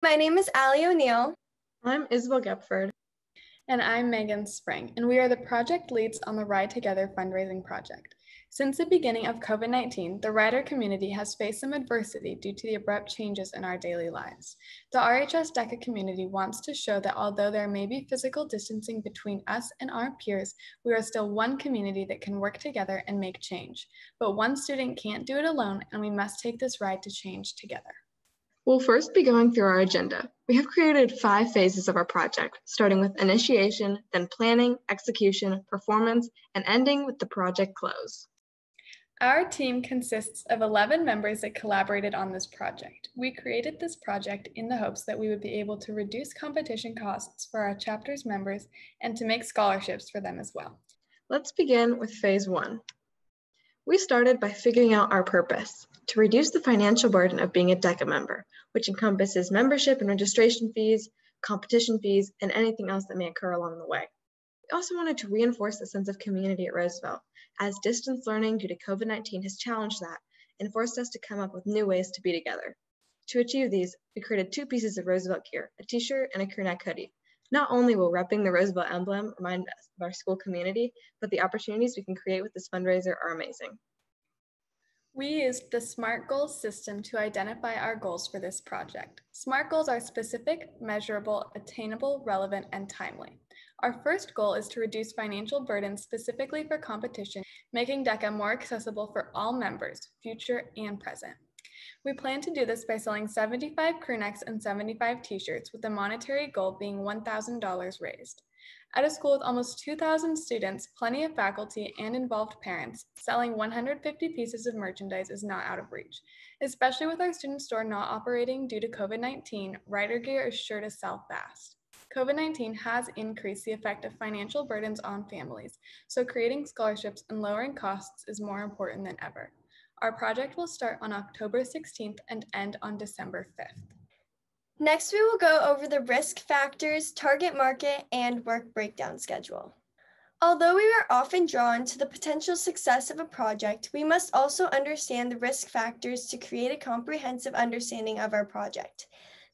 My name is Allie O'Neill. I'm Isabel Gepford. And I'm Megan Spring, and we are the project leads on the Ride Together fundraising project. Since the beginning of COVID-19, the rider community has faced some adversity due to the abrupt changes in our daily lives. The RHS DECA community wants to show that although there may be physical distancing between us and our peers, we are still one community that can work together and make change. But one student can't do it alone, and we must take this ride to change together. We'll first be going through our agenda. We have created 5 phases of our project, starting with initiation, then planning, execution, performance, and ending with the project close. Our team consists of 11 members that collaborated on this project. We created this project in the hopes that we would be able to reduce competition costs for our chapter's members and to make scholarships for them as well. Let's begin with phase 1. We started by figuring out our purpose, to reduce the financial burden of being a DECA member, which encompasses membership and registration fees, competition fees, and anything else that may occur along the way. We also wanted to reinforce a sense of community at Roosevelt, as distance learning due to COVID-19 has challenged that and forced us to come up with new ways to be together. To achieve these, we created 2 pieces of Roosevelt gear, a t-shirt and a crew neck hoodie. Not only will repping the Roosevelt emblem remind us of our school community, but the opportunities we can create with this fundraiser are amazing. We used the SMART goals system to identify our goals for this project. SMART goals are specific, measurable, attainable, relevant, and timely. Our first goal is to reduce financial burden specifically for competition, making DECA more accessible for all members, future and present. We plan to do this by selling 75 crew necks and 75 t-shirts, with the monetary goal being $1,000 raised. At a school with almost 2,000 students, plenty of faculty, and involved parents, selling 150 pieces of merchandise is not out of reach. Especially with our student store not operating due to COVID-19, rider gear is sure to sell fast. COVID-19 has increased the effect of financial burdens on families, so creating scholarships and lowering costs is more important than ever. Our project will start on October 16th and end on December 5th. Next, we will go over the risk factors, target market, and work breakdown schedule. Although we are often drawn to the potential success of a project, we must also understand the risk factors to create a comprehensive understanding of our project.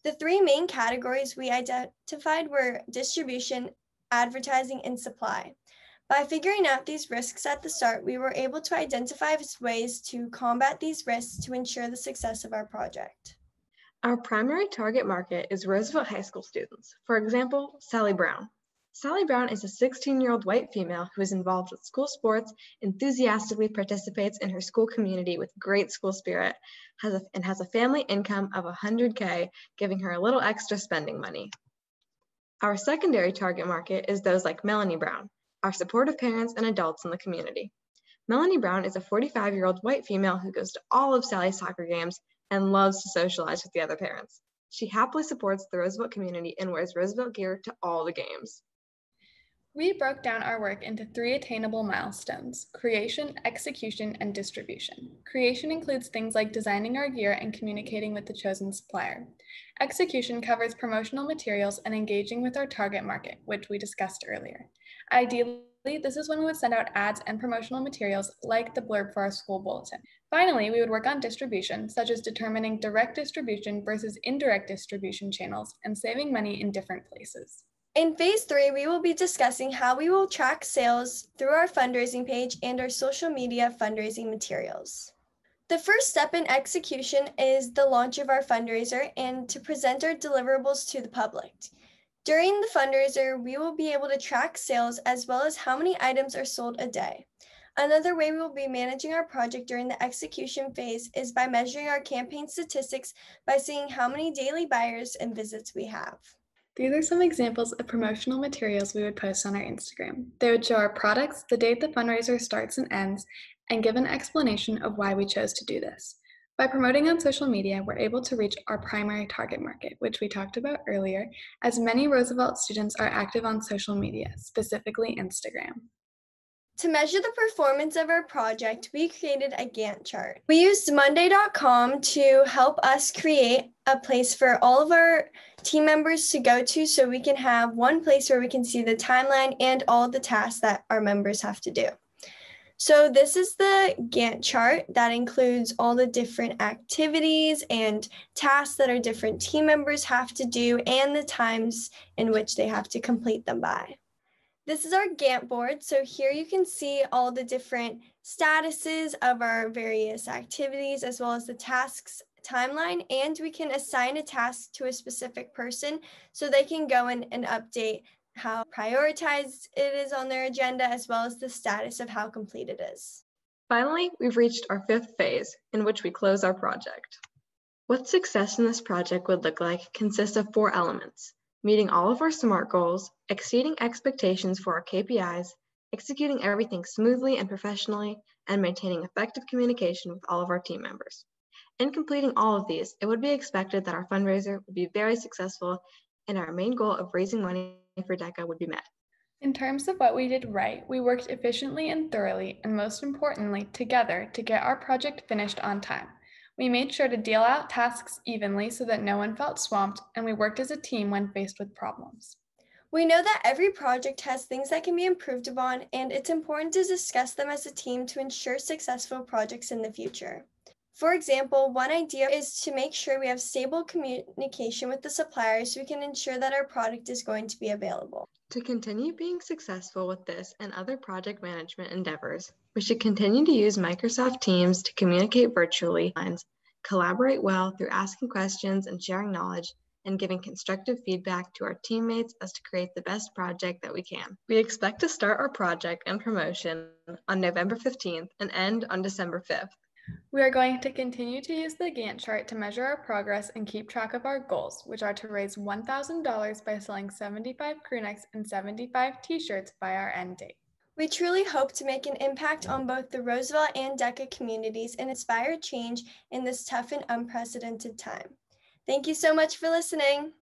The 3 main categories we identified were distribution, advertising, and supply. By figuring out these risks at the start, we were able to identify ways to combat these risks to ensure the success of our project. Our primary target market is Roosevelt High School students. For example, Sally Brown. Sally Brown is a 16-year-old white female who is involved with school sports, enthusiastically participates in her school community with great school spirit, and has a family income of $100K, giving her a little extra spending money. Our secondary target market is those like Melanie Brown, our supportive parents and adults in the community. Melanie Brown is a 45-year-old white female who goes to all of Sally's soccer games and loves to socialize with the other parents. She happily supports the Roosevelt community and wears Roosevelt gear to all the games. We broke down our work into 3 attainable milestones: creation, execution, and distribution. Creation includes things like designing our gear and communicating with the chosen supplier. Execution covers promotional materials and engaging with our target market, which we discussed earlier. Ideally, this is when we would send out ads and promotional materials like the blurb for our school bulletin. Finally, we would work on distribution, such as determining direct distribution versus indirect distribution channels and saving money in different places. In phase 3, we will be discussing how we will track sales through our fundraising page and our social media fundraising materials. The first step in execution is the launch of our fundraiser and to present our deliverables to the public. During the fundraiser, we will be able to track sales as well as how many items are sold a day. Another way we will be managing our project during the execution phase is by measuring our campaign statistics by seeing how many daily buyers and visits we have. These are some examples of promotional materials we would post on our Instagram. They would show our products, the date the fundraiser starts and ends, and give an explanation of why we chose to do this. By promoting on social media, we're able to reach our primary target market, which we talked about earlier, as many Roosevelt students are active on social media, specifically Instagram. To measure the performance of our project, we created a Gantt chart. We used Monday.com to help us create a place for all of our team members to go to so we can have one place where we can see the timeline and all the tasks that our members have to do. So this is the Gantt chart that includes all the different activities and tasks that our different team members have to do and the times in which they have to complete them by. This is our Gantt board. So here you can see all the different statuses of our various activities as well as the tasks timeline, and we can assign a task to a specific person so they can go in and update how prioritized it is on their agenda as well as the status of how complete it is. Finally, we've reached our 5th phase, in which we close our project. What success in this project would look like consists of 4 elements: meeting all of our SMART goals, exceeding expectations for our KPIs, executing everything smoothly and professionally, and maintaining effective communication with all of our team members. In completing all of these, it would be expected that our fundraiser would be very successful and our main goal of raising money for DECA would be met. In terms of what we did right, we worked efficiently and thoroughly, and most importantly, together to get our project finished on time. We made sure to deal out tasks evenly so that no one felt swamped, and we worked as a team when faced with problems. We know that every project has things that can be improved upon, and it's important to discuss them as a team to ensure successful projects in the future. For example, one idea is to make sure we have stable communication with the suppliers so we can ensure that our product is going to be available. To continue being successful with this and other project management endeavors, we should continue to use Microsoft Teams to communicate virtually, collaborate well through asking questions and sharing knowledge, and giving constructive feedback to our teammates as to create the best project that we can. We expect to start our project and promotion on November 15th and end on December 5th. We are going to continue to use the Gantt chart to measure our progress and keep track of our goals, which are to raise $1,000 by selling 75 crew necks and 75 t-shirts by our end date. We truly hope to make an impact on both the Roosevelt and DECA communities and inspire change in this tough and unprecedented time. Thank you so much for listening.